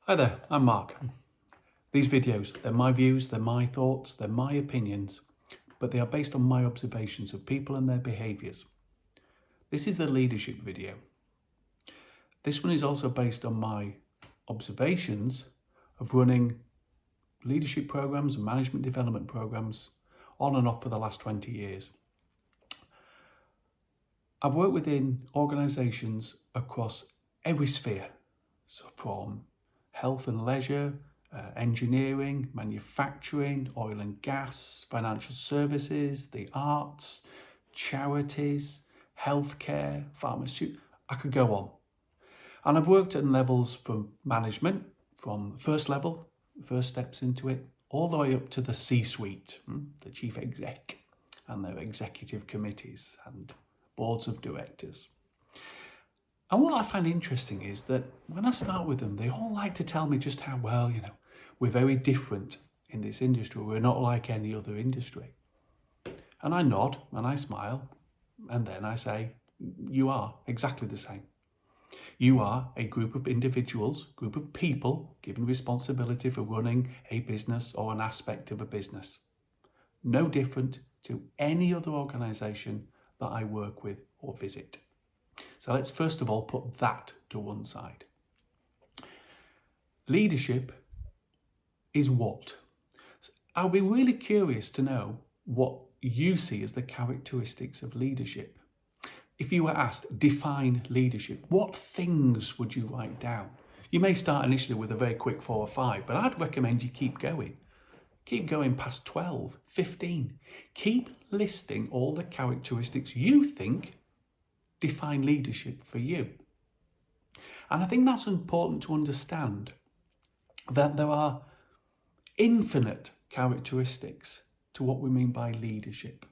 Hi there, I'm Mark. These videos, they're my views, they're my thoughts, they're my opinions, but they are based on my observations of people and their behaviours. This is the leadership video. This one is also based on my observations of running leadership programs and management development programs on and off for the last 20 years. I've worked within organisations across every sphere, so from health and leisure, engineering, manufacturing, oil and gas, financial services, the arts, charities, healthcare, pharmaceutical. I could go on. And I've worked at levels from management, from first level, first steps into it, all the way up to the C-suite, the chief exec and their executive committees and boards of directors. And what I find interesting is that when I start with them, they all like to tell me just how well, we're very different in this industry. We're not like any other industry. And I nod and I smile, and then I say, you are exactly the same. You are a group of individuals, group of people given responsibility for running a business or an aspect of a business. No different to any other organisation that I work with or visit. So let's first of all put that to one side. Leadership is what? I'll be really curious to know what you see as the characteristics of leadership. If you were asked, define leadership, what things would you write down? You may start initially with a very quick 4 or 5, but I'd recommend you keep going. Keep going past 12, 15. Keep listing all the characteristics you think define leadership for you. And I think that's important to understand, that there are infinite characteristics to what we mean by leadership.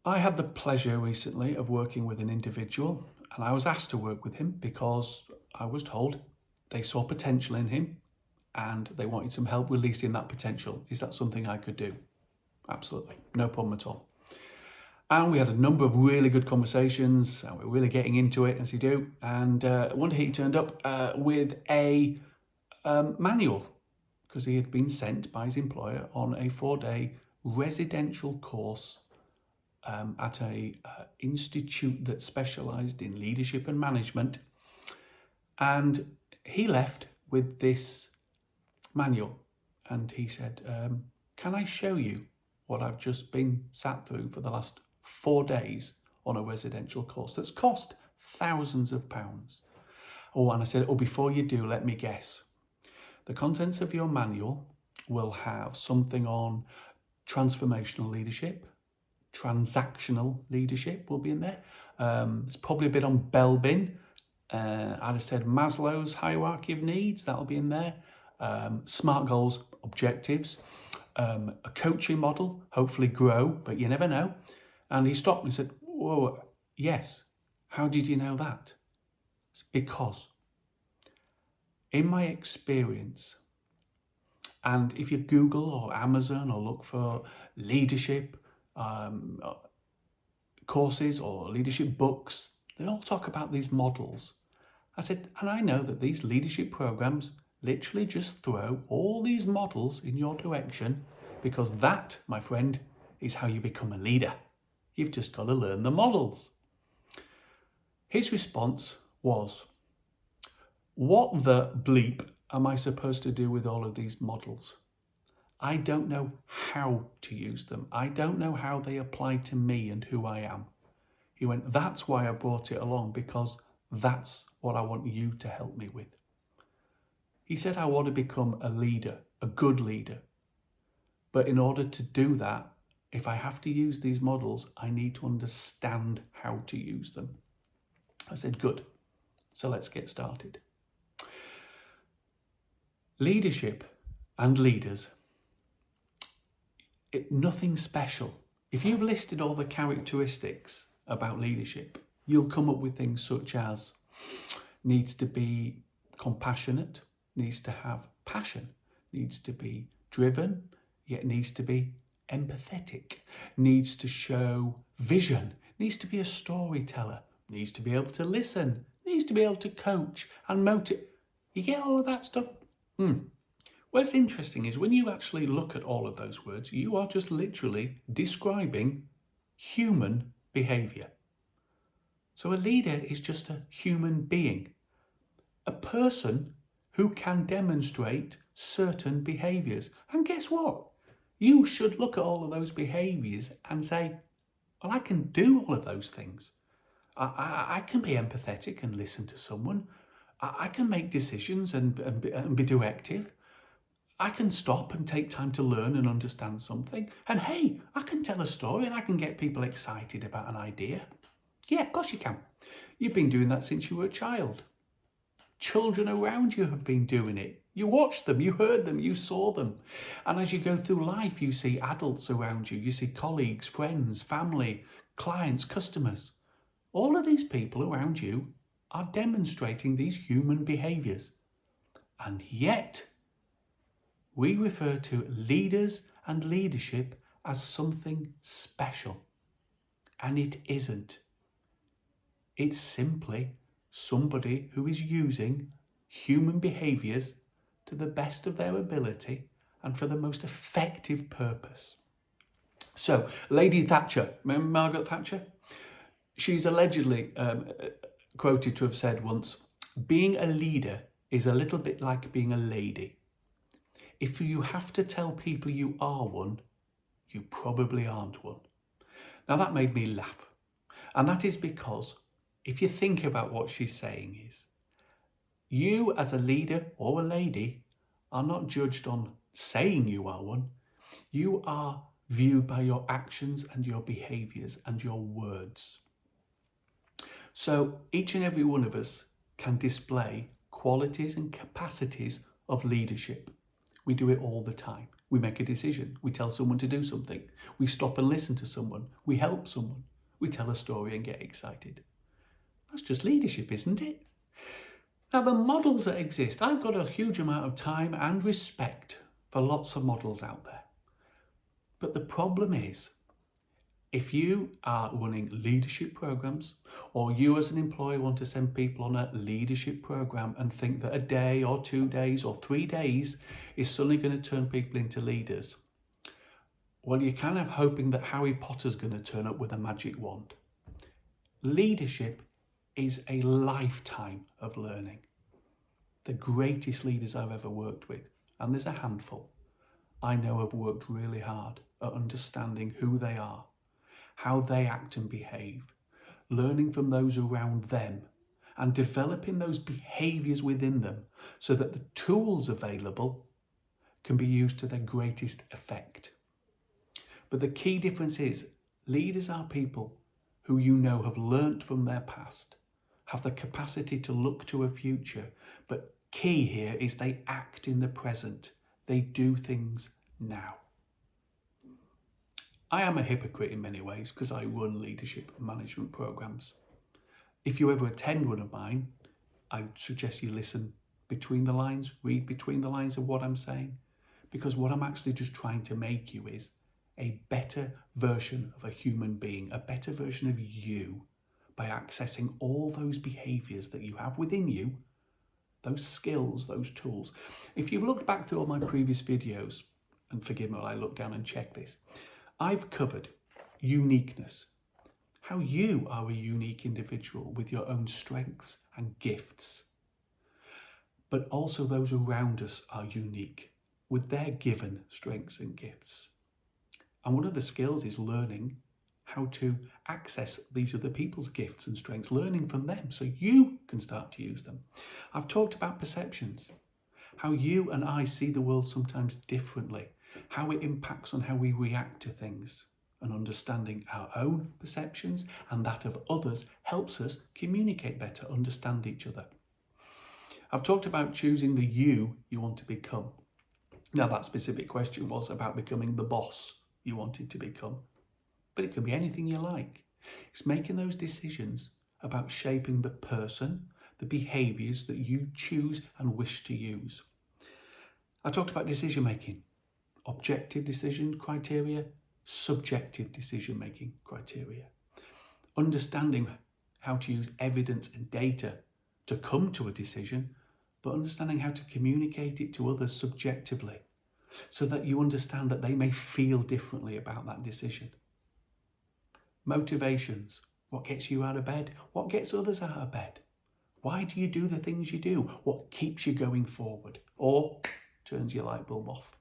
I had the pleasure recently of working with an individual, and I was asked to work with him because I was told they saw potential in him and they wanted some help releasing that potential. Is that something I could do? Absolutely, no problem at all. And we had a number of really good conversations, and we were really getting into it, as you do. And one day he turned up with a manual, because he had been sent by his employer on a 4-day residential course at a institute that specialised in leadership and management. And he left with this manual, and he said, can I show you what I've just been sat through for the last 4 days on a residential course that's cost thousands of pounds? Oh, and I said, before you do, let me guess. The contents of your manual will have something on transformational leadership, transactional leadership will be in there. There's probably a bit on Belbin. I'd have said Maslow's hierarchy of needs, that'll be in there. SMART goals, objectives, a coaching model, hopefully grow, but you never know. And he stopped me and said, whoa, yes, how did you know that? It's because in my experience, and if you Google or Amazon or look for leadership courses or leadership books, they all talk about these models. I said, and I know that these leadership programs literally just throw all these models in your direction, because that, my friend, is how you become a leader. You've just got to learn the models. His response was, what the bleep am I supposed to do with all of these models? I don't know how to use them. I don't know how they apply to me and who I am. He went, that's why I brought it along, because that's what I want you to help me with. He said, I want to become a leader, a good leader. But in order to do that, if I have to use these models, I need to understand how to use them. I said, good. So let's get started. Leadership and leaders, nothing special. If you've listed all the characteristics about leadership, you'll come up with things such as needs to be compassionate, needs to have passion, needs to be driven, yet needs to be empathetic, needs to show vision, needs to be a storyteller, needs to be able to listen, needs to be able to coach and motivate. You get all of that stuff? What's interesting is when you actually look at all of those words, you are just literally describing human behavior. So a leader is just a human being, a person who can demonstrate certain behaviors. And guess what? You should look at all of those behaviors and say, well, I can do all of those things. I can be empathetic and listen to someone. I can make decisions and be directive. I can stop and take time to learn and understand something. And hey, I can tell a story and I can get people excited about an idea. Yeah, of course you can. You've been doing that since you were a child. Children around you have been doing it. You watched them, you heard them, you saw them. And as you go through life, you see adults around you, you see colleagues, friends, family, clients, customers. All of these people around you are demonstrating these human behaviors. And yet, we refer to leaders and leadership as something special. And it isn't. It's simply somebody who is using human behaviours to the best of their ability and for the most effective purpose. So, Lady Thatcher, remember Margaret Thatcher? She's allegedly quoted to have said once, being a leader is a little bit like being a lady. If you have to tell people you are one, you probably aren't one. Now that made me laugh. And that is because if you think about what she's saying is, you as a leader or a lady are not judged on saying you are one. You are viewed by your actions and your behaviours and your words. So each and every one of us can display qualities and capacities of leadership. We do it all the time. We make a decision. We tell someone to do something. We stop and listen to someone. We help someone. We tell a story and get excited. That's just leadership, isn't it? Now, the models that exist, I've got a huge amount of time and respect for lots of models out there. But the problem is, if you are running leadership programs, or you as an employer want to send people on a leadership program and think that a day or 2 days or 3 days is suddenly going to turn people into leaders, well, you're kind of hoping that Harry Potter's going to turn up with a magic wand. Leadership is a lifetime of learning. The greatest leaders I've ever worked with, and there's a handful, I know have worked really hard at understanding who they are, how they act and behave, learning from those around them, and developing those behaviours within them so that the tools available can be used to their greatest effect. But the key difference is leaders are people who you know have learnt from their past, have the capacity to look to a future, but key here is they act in the present. They do things now. I am a hypocrite in many ways because I run leadership and management programs. If you ever attend one of mine, I suggest you listen between the lines, read between the lines of what I'm saying, because what I'm actually just trying to make you is a better version of a human being, a better version of you by accessing all those behaviours that you have within you, those skills, those tools. If you've looked back through all my previous videos, and forgive me while I look down and check this, I've covered uniqueness, how you are a unique individual with your own strengths and gifts, but also those around us are unique with their given strengths and gifts. And one of the skills is learning how to access these other people's gifts and strengths, learning from them so you can start to use them. I've talked about perceptions, how you and I see the world sometimes differently, how it impacts on how we react to things, and understanding our own perceptions and that of others helps us communicate better, understand each other. I've talked about choosing the you want to become. Now, that specific question was about becoming the boss you wanted to become, but it can be anything you like. It's making those decisions about shaping the person, the behaviours that you choose and wish to use. I talked about decision making, objective decision criteria, subjective decision making criteria, understanding how to use evidence and data to come to a decision, but understanding how to communicate it to others subjectively so that you understand that they may feel differently about that decision. Motivations. What gets you out of bed? What gets others out of bed? Why do you do the things you do? What keeps you going forward? Or turns your light bulb off?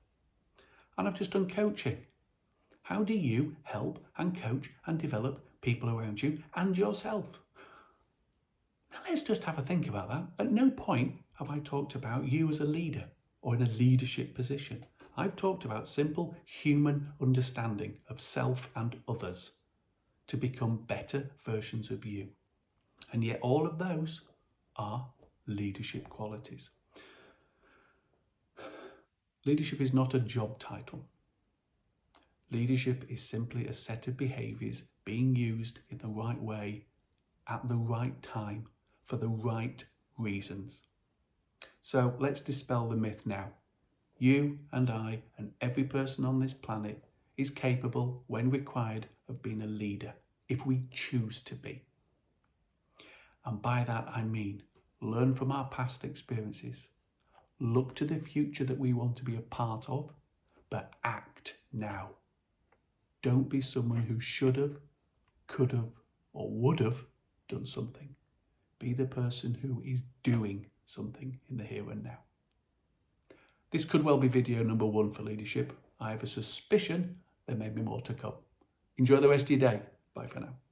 And I've just done coaching. How do you help and coach and develop people around you and yourself? Now let's just have a think about that. At no point have I talked about you as a leader or in a leadership position. I've talked about simple human understanding of self and others to become better versions of you. And yet all of those are leadership qualities. Leadership is not a job title. Leadership is simply a set of behaviours being used in the right way at the right time for the right reasons. So let's dispel the myth now. You and I and every person on this planet is capable, when required, of being a leader if we choose to be. And by that I mean learn from our past experiences, look to the future that we want to be a part of, but act now. Don't be someone who should have, could have, or would have done something. Be the person who is doing something in the here and now. This could well be video number 1 for leadership. I have a suspicion there may be more to come. Enjoy the rest of your day. Bye for now.